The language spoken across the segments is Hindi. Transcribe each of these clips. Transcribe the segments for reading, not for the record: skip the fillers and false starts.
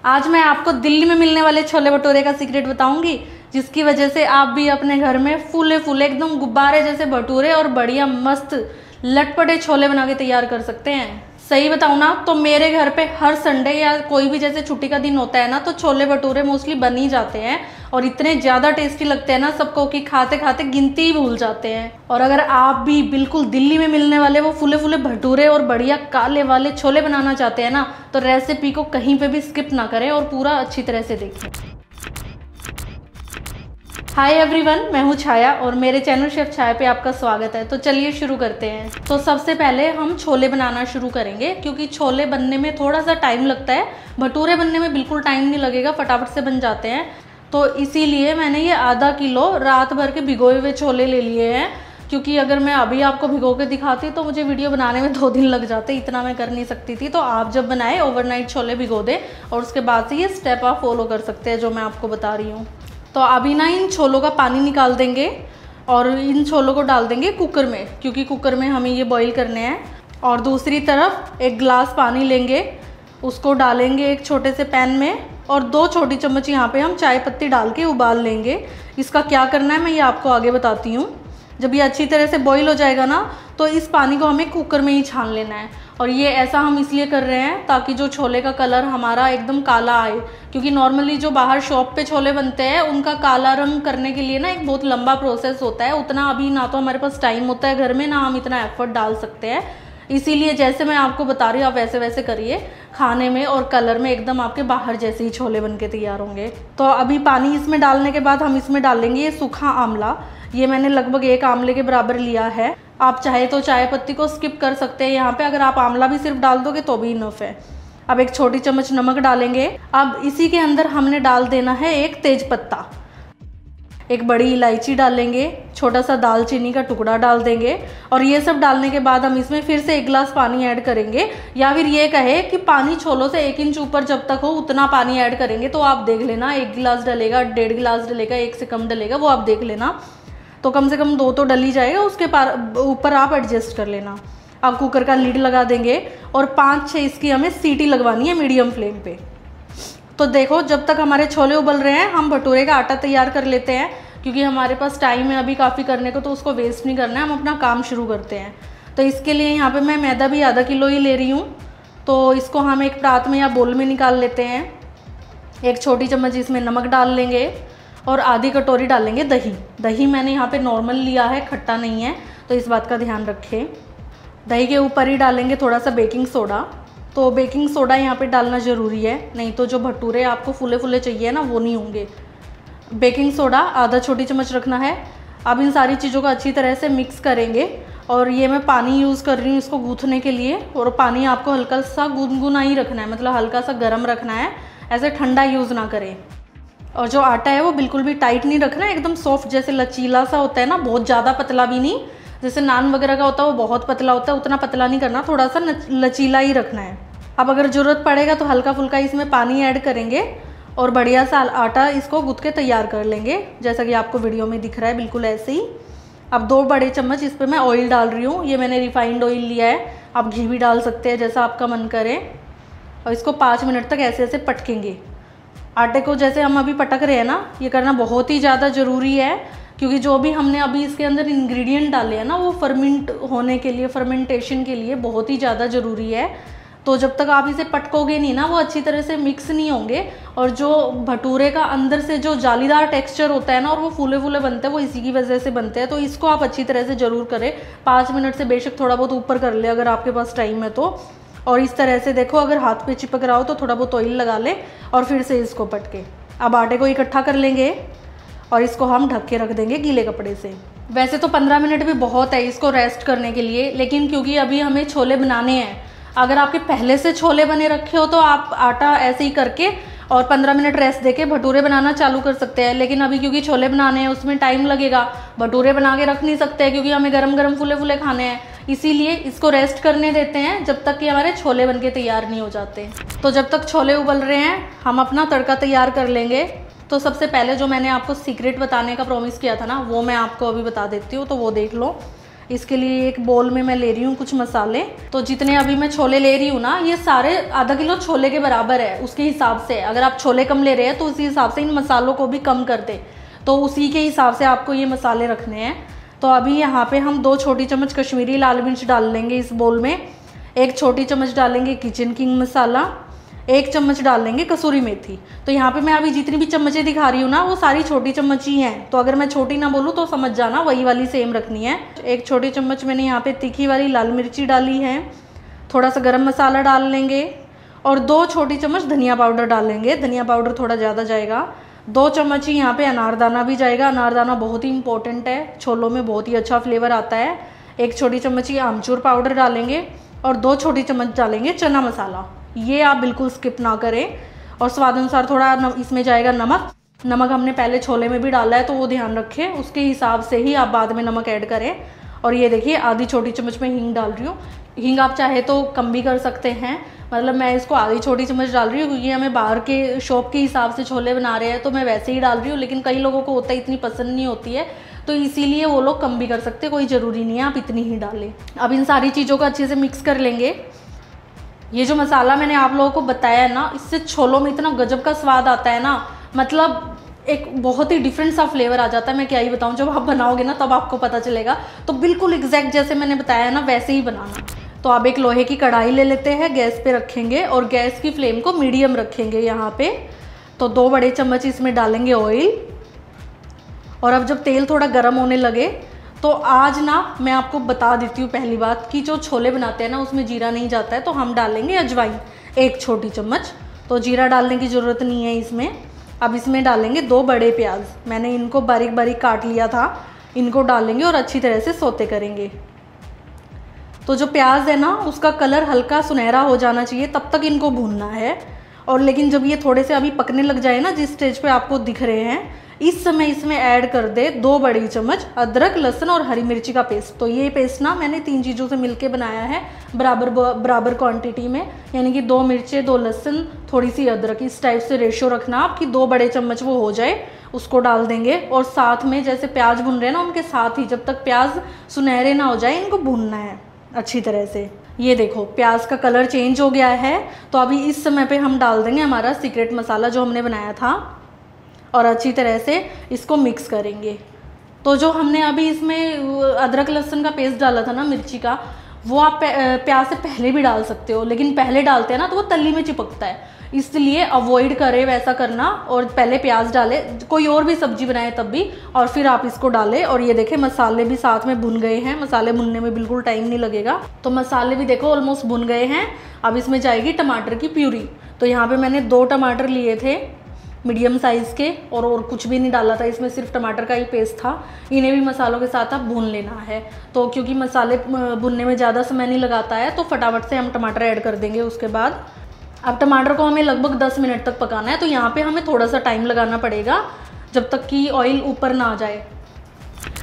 आज मैं आपको दिल्ली में मिलने वाले छोले भटूरे का सीक्रेट बताऊंगी, जिसकी वजह से आप भी अपने घर में फूले फूले एकदम गुब्बारे जैसे भटूरे और बढ़िया मस्त लटपटे छोले बना के तैयार कर सकते हैं। सही बताऊं ना तो मेरे घर पे हर संडे या कोई भी जैसे छुट्टी का दिन होता है ना, तो छोले भटूरे मोस्टली बन ही जाते हैं और इतने ज़्यादा टेस्टी लगते हैं ना सबको कि खाते खाते गिनती ही भूल जाते हैं। और अगर आप भी बिल्कुल दिल्ली में मिलने वाले वो फूले फूले भटूरे और बढ़िया काले वाले छोले बनाना चाहते हैं ना, तो रेसिपी को कहीं पे भी स्किप ना करें और पूरा अच्छी तरह से देखें। हाय एवरीवन, मैं हूँ छाया और मेरे चैनल शेफ छाया पे आपका स्वागत है। तो चलिए शुरू करते हैं। तो सबसे पहले हम छोले बनाना शुरू करेंगे, क्योंकि छोले बनने में थोड़ा सा टाइम लगता है। भटूरे बनने में बिल्कुल टाइम नहीं लगेगा, फटाफट से बन जाते हैं। तो इसीलिए मैंने ये आधा किलो रात भर के भिगोए हुए छोले ले लिए हैं, क्योंकि अगर मैं अभी आपको भिगो के दिखाती तो मुझे वीडियो बनाने में 2 दिन लग जाते, इतना मैं कर नहीं सकती थी। तो आप जब बनाए ओवरनाइट छोले भिगो दें और उसके बाद से ये स्टेप आप फॉलो कर सकते हैं जो मैं आपको बता रही हूँ। तो अभी ना इन छोलों का पानी निकाल देंगे और इन छोलों को डाल देंगे कुकर में, क्योंकि कुकर में हमें ये बॉईल करने हैं। और दूसरी तरफ 1 गिलास पानी लेंगे, उसको डालेंगे एक छोटे से पैन में और 2 छोटी चम्मच यहाँ पे हम चाय पत्ती डाल के उबाल लेंगे। इसका क्या करना है मैं ये आपको आगे बताती हूँ। जब ये अच्छी तरह से बॉईल हो जाएगा ना, तो इस पानी को हमें कुकर में ही छान लेना है। और ये ऐसा हम इसलिए कर रहे हैं ताकि जो छोले का कलर हमारा एकदम काला आए, क्योंकि नॉर्मली जो बाहर शॉप पे छोले बनते हैं उनका काला रंग करने के लिए ना एक बहुत लंबा प्रोसेस होता है। उतना अभी ना तो हमारे पास टाइम होता है घर में, ना हम इतना एफर्ट डाल सकते हैं। इसीलिए जैसे मैं आपको बता रही हूँ आप वैसे वैसे करिए, खाने में और कलर में एकदम आपके बाहर जैसे ही छोले बन के तैयार होंगे। तो अभी पानी इसमें डालने के बाद हम इसमें डालेंगे ये सूखा आंवला। ये मैंने लगभग 1 आंवले के बराबर लिया है। आप चाहे तो चाय पत्ती को स्किप कर सकते हैं यहाँ पे, अगर आप आंवला भी सिर्फ डाल दोगे तो भी इनफ है। अब 1 छोटी चम्मच नमक डालेंगे। अब इसी के अंदर हमने डाल देना है 1 तेज पत्ता, 1 बड़ी इलायची डालेंगे, छोटा सा दालचीनी का टुकड़ा डाल देंगे। और ये सब डालने के बाद हम इसमें फिर से 1 गिलास पानी ऐड करेंगे, या फिर ये कहे कि पानी छोलों से 1 इंच ऊपर जब तक हो उतना पानी ऐड करेंगे। तो आप देख लेना 1 गिलास डलेगा, 1.5 गिलास डलेगा, 1 से कम डलेगा, वो आप देख लेना। तो कम से कम 2 तो डल ही जाएगा, उसके ऊपर आप एडजस्ट कर लेना। अब कुकर का लीड लगा देंगे और 5-6 इसकी हमें सीटी लगवानी है मीडियम फ्लेम पे। तो देखो जब तक हमारे छोले उबल रहे हैं हम भटूरे का आटा तैयार कर लेते हैं, क्योंकि हमारे पास टाइम है अभी काफ़ी करने को, तो उसको वेस्ट नहीं करना है। हम अपना काम शुरू करते हैं। तो इसके लिए यहाँ पे मैं मैदा भी आधा किलो ही ले रही हूँ। तो इसको हम एक परात में या बोल में निकाल लेते हैं। 1 छोटी चम्मच इसमें नमक डाल लेंगे और आधी कटोरी डालेंगे दही। दही मैंने यहाँ पे नॉर्मल लिया है, खट्टा नहीं है, तो इस बात का ध्यान रखें। दही के ऊपर ही डालेंगे थोड़ा सा बेकिंग सोडा। तो बेकिंग सोडा यहाँ पे डालना ज़रूरी है, नहीं तो जो भटूरे आपको फूले फूले चाहिए ना वो नहीं होंगे। बेकिंग सोडा आधा छोटी चम्मच रखना है। अब इन सारी चीज़ों को अच्छी तरह से मिक्स करेंगे। और ये मैं पानी यूज़ कर रही हूँ इसको गूँथने के लिए, और पानी आपको हल्का सा गुनगुना ही रखना है, मतलब हल्का सा गर्म रखना है, ऐसे ठंडा यूज़ ना करें। और जो आटा है वो बिल्कुल भी टाइट नहीं रखना है, एकदम सॉफ्ट जैसे लचीला सा होता है ना, बहुत ज़्यादा पतला भी नहीं। जैसे नान वगैरह का होता है वो बहुत पतला होता है, उतना पतला नहीं करना, थोड़ा सा लचीला ही रखना है। अब अगर ज़रूरत पड़ेगा तो हल्का फुल्का इसमें पानी ऐड करेंगे और बढ़िया सा आटा इसको गूँथ के तैयार कर लेंगे, जैसा कि आपको वीडियो में दिख रहा है बिल्कुल ऐसे ही। अब 2 बड़े चम्मच इस पर मैं ऑयल डाल रही हूँ। ये मैंने रिफाइंड ऑयल लिया है, आप घी भी डाल सकते हैं जैसा आपका मन करे। और इसको 5 मिनट तक ऐसे ऐसे पटकेंगे। आटे को जैसे हम अभी पटक रहे हैं ना, ये करना बहुत ही ज़्यादा ज़रूरी है, क्योंकि जो भी हमने अभी इसके अंदर इंग्रेडिएंट डाले हैं ना वो फर्मेंट होने के लिए, फर्मेंटेशन के लिए बहुत ही ज़्यादा ज़रूरी है। तो जब तक आप इसे पटकोगे नहीं ना वो अच्छी तरह से मिक्स नहीं होंगे, और जो भटूरे का अंदर से जो जालीदार टेक्सचर होता है ना और वो फूले फूले बनते हैं वो इसी की वजह से बनते हैं। तो इसको आप अच्छी तरह से ज़रूर करें। 5 मिनट से बेशक थोड़ा बहुत ऊपर कर ले अगर आपके पास टाइम है तो। और इस तरह से देखो, अगर हाथ पे चिपक रहा हो तो थोड़ा बहुत ऑयल लगा ले और फिर से इसको पटके। अब आटे को इकट्ठा कर लेंगे और इसको हम ढक के रख देंगे गीले कपड़े से। वैसे तो 15 मिनट भी बहुत है इसको रेस्ट करने के लिए, लेकिन क्योंकि अभी हमें छोले बनाने हैं, अगर आपके पहले से छोले बने रखे हो तो आप आटा ऐसे ही करके और 15 मिनट रेस्ट देके भटूरे बनाना चालू कर सकते हैं। लेकिन अभी क्योंकि छोले बनाने हैं उसमें टाइम लगेगा, भटूरे बना के रख नहीं सकते क्योंकि हमें गरम गरम फूले फूले खाने हैं, इसीलिए इसको रेस्ट करने देते हैं जब तक कि हमारे छोले बनके तैयार नहीं हो जाते। तो जब तक छोले उबल रहे हैं हम अपना तड़का तैयार कर लेंगे। तो सबसे पहले जो मैंने आपको सीक्रेट बताने का प्रॉमिस किया था ना, वो मैं आपको अभी बता देती हूँ, तो वो देख लो। इसके लिए एक बोल में मैं ले रही हूँ कुछ मसाले। तो जितने अभी मैं छोले ले रही हूँ ना, ये सारे आधा किलो छोले के बराबर है, उसके हिसाब से। अगर आप छोले कम ले रहे हैं तो उसी हिसाब से इन मसालों को भी कम कर दे, तो उसी के हिसाब से आपको ये मसाले रखने हैं। तो अभी यहाँ पे हम 2 छोटी चम्मच कश्मीरी लाल मिर्च डाल लेंगे इस बोल में, 1 छोटी चम्मच डालेंगे किचन किंग मसाला, 1 चम्मच डाल लेंगे कसूरी मेथी। तो यहाँ पे मैं अभी जितनी भी चम्मचें दिखा रही हूँ ना, वो सारी छोटी चम्मच ही हैं, तो अगर मैं छोटी ना बोलूँ तो समझ जाना वही वाली सेम रखनी है। 1 छोटी चम्मच मैंने यहाँ पे तीखी वाली लाल मिर्ची डाली है, थोड़ा सा गरम मसाला डाल लेंगे और 2 छोटी चम्मच धनिया पाउडर डालेंगे। धनिया पाउडर थोड़ा ज़्यादा जाएगा। 2 चम्मच ही यहाँ पे अनारदाना भी जाएगा। अनारदाना बहुत ही इंपॉर्टेंट है, छोलों में बहुत ही अच्छा फ्लेवर आता है। 1 छोटी चम्मच ही आमचूर पाउडर डालेंगे और 2 छोटी चम्मच डालेंगे चना मसाला। ये आप बिल्कुल स्किप ना करें। और स्वाद अनुसार थोड़ा इसमें जाएगा नमक। नमक हमने पहले छोले में भी डाला है, तो वो ध्यान रखें, उसके हिसाब से ही आप बाद में नमक ऐड करें। और ये देखिए आधी छोटी चम्मच में हींग डाल रही हूँ। हींग आप चाहे तो कम भी कर सकते हैं, मतलब मैं इसको आधी छोटी चम्मच डाल रही हूँ क्योंकि हमें बाहर के शॉप के हिसाब से छोले बना रहे हैं, तो मैं वैसे ही डाल रही हूँ। लेकिन कई लोगों को होता है इतनी पसंद नहीं होती है, तो इसीलिए वो लोग कम भी कर सकते हैं, कोई ज़रूरी नहीं है आप इतनी ही डालें। अब इन सारी चीज़ों को अच्छे से मिक्स कर लेंगे। ये जो मसाला मैंने आप लोगों को बताया है ना, इससे छोलों में इतना गजब का स्वाद आता है ना, मतलब एक बहुत ही डिफरेंट सा फ्लेवर आ जाता है। मैं क्या ही बताऊँ, जब आप बनाओगे ना तब आपको पता चलेगा। तो बिल्कुल एग्जैक्ट जैसे मैंने बताया है ना, वैसे ही बनाना। तो अब एक लोहे की कढ़ाई ले लेते हैं, गैस पे रखेंगे और गैस की फ्लेम को मीडियम रखेंगे यहाँ पे। तो 2 बड़े चम्मच इसमें डालेंगे ऑयल। और अब जब तेल थोड़ा गर्म होने लगे तो आज ना मैं आपको बता देती हूँ पहली बात कि जो छोले बनाते हैं ना उसमें जीरा नहीं जाता है, तो हम डालेंगे अजवाइन 1 छोटी चम्मच। तो जीरा डालने की ज़रूरत नहीं है इसमें। अब इसमें डालेंगे 2 बड़े प्याज, मैंने इनको बारीक बारीक काट लिया था, इनको डालेंगे और अच्छी तरह से सौते करेंगे। तो जो प्याज है ना उसका कलर हल्का सुनहरा हो जाना चाहिए, तब तक इनको भूनना है। और लेकिन जब ये थोड़े से अभी पकने लग जाए ना, जिस स्टेज पे आपको दिख रहे हैं, इस समय इसमें ऐड कर दे 2 बड़ी चम्मच अदरक लहसुन और हरी मिर्ची का पेस्ट। तो ये पेस्ट ना मैंने 3 चीज़ों से मिलके बनाया है, बराबर क्वांटिटी में, यानी कि 2 मिर्चें 2 लहसुन थोड़ी सी अदरक, इस टाइप से रेशियो रखना आपकी। 2 बड़े चम्मच वो हो जाए उसको डाल देंगे। और साथ में जैसे प्याज भुन रहे हैं ना, उनके साथ ही जब तक प्याज सुनहरे ना हो जाए इनको भूनना है अच्छी तरह से। ये देखो प्याज का कलर चेंज हो गया है। तो अभी इस समय पे हम डाल देंगे हमारा सीक्रेट मसाला जो हमने बनाया था और अच्छी तरह से इसको मिक्स करेंगे। तो जो हमने अभी इसमें अदरक लहसुन का पेस्ट डाला था ना मिर्ची का, वो आप प्याज से पहले भी डाल सकते हो, लेकिन पहले डालते हैं ना तो वो तली में चिपकता है, इसलिए अवॉइड करें वैसा करना। और पहले प्याज डालें, कोई और भी सब्जी बनाए तब भी, और फिर आप इसको डालें। और ये देखें मसाले भी साथ में भुन गए हैं, मसाले भुनने में बिल्कुल टाइम नहीं लगेगा। तो मसाले भी देखो ऑलमोस्ट भुन गए हैं। अब इसमें जाएगी टमाटर की प्यूरी। तो यहाँ पे मैंने 2 टमाटर लिए थे मीडियम साइज़ के, और कुछ भी नहीं डाला था इसमें, सिर्फ टमाटर का ही पेस्ट था। इन्हें भी मसालों के साथ आप भून लेना है। तो क्योंकि मसाले भुनने में ज़्यादा समय नहीं लगाता है, तो फटाफट से हम टमाटर ऐड कर देंगे उसके बाद। अब टमाटर को हमें लगभग 10 मिनट तक पकाना है, तो यहाँ पे हमें थोड़ा सा टाइम लगाना पड़ेगा जब तक कि ऑयल ऊपर ना आ जाए।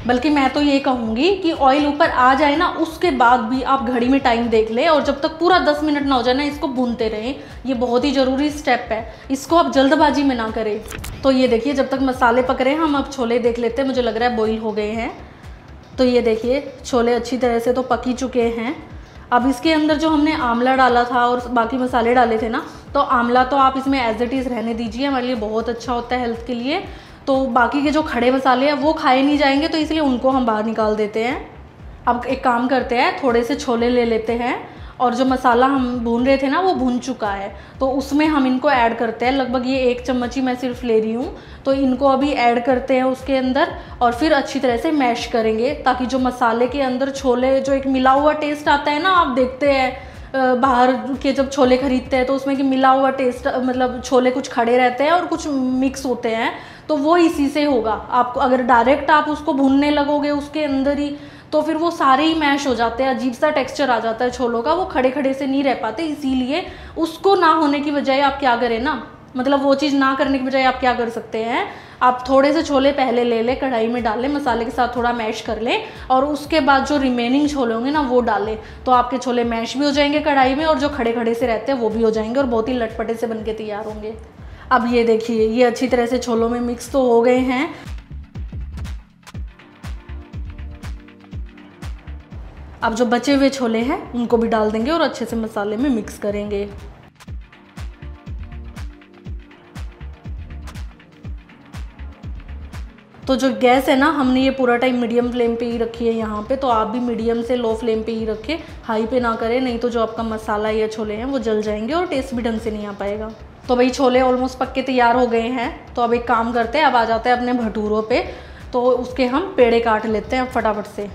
बल्कि मैं तो ये कहूँगी कि ऑयल ऊपर आ जाए ना, उसके बाद भी आप घड़ी में टाइम देख लें, और जब तक पूरा 10 मिनट ना हो जाए ना, इसको भूनते रहें। ये बहुत ही ज़रूरी स्टेप है, इसको आप जल्दबाजी में ना करें। तो ये देखिए जब तक मसाले पक रहे हैं हम अब छोले देख लेते हैं। मुझे लग रहा है बॉईल हो गए हैं। तो ये देखिए छोले अच्छी तरह से तो पक ही चुके हैं। अब इसके अंदर जो हमने आंवला डाला था और बाकी मसाले डाले थे ना, तो आंवला तो आप इसमें एज इट इज़ रहने दीजिए, हमारे लिए बहुत अच्छा होता है हेल्थ के लिए। तो बाकी के जो खड़े मसाले हैं वो खाए नहीं जाएंगे, तो इसलिए उनको हम बाहर निकाल देते हैं। अब एक काम करते हैं, थोड़े से छोले ले लेते हैं, और जो मसाला हम भून रहे थे ना वो भून चुका है, तो उसमें हम इनको ऐड करते हैं। लगभग ये 1 चम्मच ही मैं सिर्फ ले रही हूँ, तो इनको अभी ऐड करते हैं उसके अंदर, और फिर अच्छी तरह से मैश करेंगे, ताकि जो मसाले के अंदर छोले जो एक मिला हुआ टेस्ट आता है ना, आप देखते हैं बाहर के जब छोले खरीदते हैं तो उसमें कि मिला हुआ टेस्ट, मतलब छोले कुछ खड़े रहते हैं और कुछ मिक्स होते हैं, तो वो इसी से होगा। आपको अगर डायरेक्ट आप उसको भूनने लगोगे उसके अंदर ही, तो फिर वो सारे ही मैश हो जाते हैं, अजीब सा टेक्सचर आ जाता है छोलों का, वो खड़े खड़े से नहीं रह पाते। इसीलिए उसको ना होने की बजाय आप क्या करें ना, मतलब वो चीज़ ना करने की बजाय आप क्या कर सकते हैं, आप थोड़े से छोले पहले ले लें, कढ़ाई में डालें, मसाले के साथ थोड़ा मैश कर लें, और उसके बाद जो रिमेनिंग छोले होंगे ना वो डालें, तो आपके छोले मैश भी हो जाएंगे कढ़ाई में, और जो खड़े खड़े से रहते हैं वो भी हो जाएंगे, और बहुत ही लटपटे से बन के तैयार होंगे। अब ये देखिए ये अच्छी तरह से छोलों में मिक्स तो हो गए हैं। अब जो बचे हुए छोले हैं उनको भी डाल देंगे और अच्छे से मसाले में मिक्स करेंगे। तो जो गैस है ना, हमने ये पूरा टाइम मीडियम फ्लेम पे ही रखी है यहाँ पे, तो आप भी मीडियम से लो फ्लेम पे ही रखें, हाई पे ना करें, नहीं तो जो आपका मसाला या छोले हैं वो जल जाएंगे और टेस्ट भी ढंग से नहीं आ पाएगा। तो भाई छोले ऑलमोस्ट पक के तैयार हो गए हैं। तो अब एक काम करते हैं, अब आ जाते हैं अपने भटूरों पे। तो उसके हम पेड़े काट लेते हैं फटाफट से।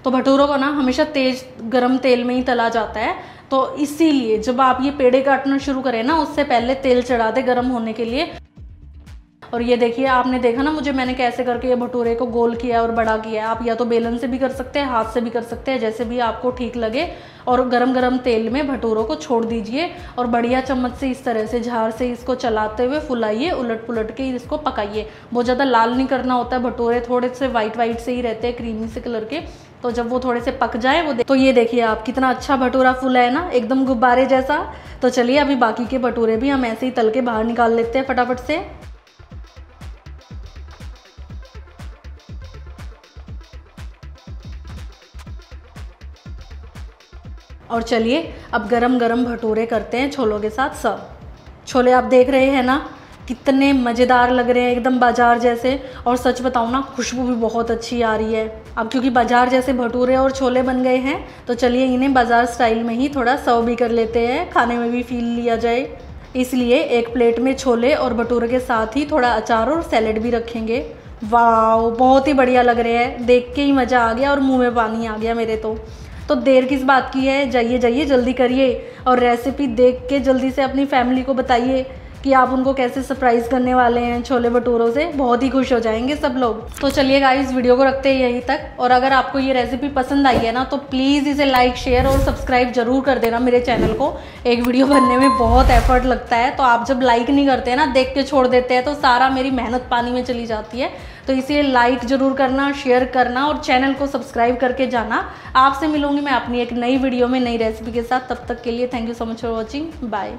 तो भटूरों को ना हमेशा तेज गरम तेल में ही तला जाता है, तो इसीलिए जब आप ये पेड़े काटना शुरू करें ना, उससे पहले तेल चढ़ा दे गरम होने के लिए। और ये देखिए, आपने देखा ना मैंने कैसे करके ये भटूरे को गोल किया और बड़ा किया। आप या तो बेलन से भी कर सकते हैं, हाथ से भी कर सकते हैं, जैसे भी आपको ठीक लगे। और गरम गरम तेल में भटूरों को छोड़ दीजिए और बढ़िया चम्मच से इस तरह से झाड़ से इसको चलाते हुए फुलाइए, उलट पुलट के इसको पकाइए। बहुत ज़्यादा लाल नहीं करना होता है, भटूरे थोड़े से वाइट वाइट से ही रहते हैं, क्रीमी से कलर के। तो जब वो थोड़े से पक जाए तो ये देखिए आप, कितना अच्छा भटूरा फूला है ना, एकदम गुब्बारे जैसा। तो चलिए अभी बाकी के भटूरे भी हम ऐसे ही तल के बाहर निकाल लेते हैं फटाफट से। और चलिए अब गरम गरम भटूरे करते हैं छोलों के साथ सर्व। छोले आप देख रहे हैं ना, कितने मज़ेदार लग रहे हैं, एकदम बाजार जैसे। और सच बताऊँ ना, खुशबू भी बहुत अच्छी आ रही है। अब क्योंकि बाजार जैसे भटूरे और छोले बन गए हैं, तो चलिए इन्हें बाजार स्टाइल में ही थोड़ा सर्व भी कर लेते हैं, खाने में भी फील लिया जाए। इसलिए एक प्लेट में छोले और भटूरे के साथ ही थोड़ा अचार और सैलेड भी रखेंगे। वाह, बहुत ही बढ़िया लग रहे हैं, देख के ही मज़ा आ गया और मुँह में पानी आ गया मेरे। तो देर किस बात की है, जाइए जाइए जल्दी करिए और रेसिपी देख के जल्दी से अपनी फैमिली को बताइए कि आप उनको कैसे सरप्राइज़ करने वाले हैं छोले भटूरों से। बहुत ही खुश हो जाएंगे सब लोग। तो चलिए गाइस, वीडियो को रखते हैं यहीं तक। और अगर आपको ये रेसिपी पसंद आई है ना, तो प्लीज़ इसे लाइक शेयर और सब्सक्राइब जरूर कर देना मेरे चैनल को। एक वीडियो बनने में बहुत एफर्ट लगता है, तो आप जब लाइक नहीं करते हैं ना, देख के छोड़ देते हैं, तो सारा मेरी मेहनत पानी में चली जाती है। तो इसलिए लाइक ज़रूर करना, शेयर करना और चैनल को सब्सक्राइब करके जाना। आपसे मिलूंगी मैं अपनी एक नई वीडियो में नई रेसिपी के साथ। तब तक के लिए thank you so much for watching. Bye.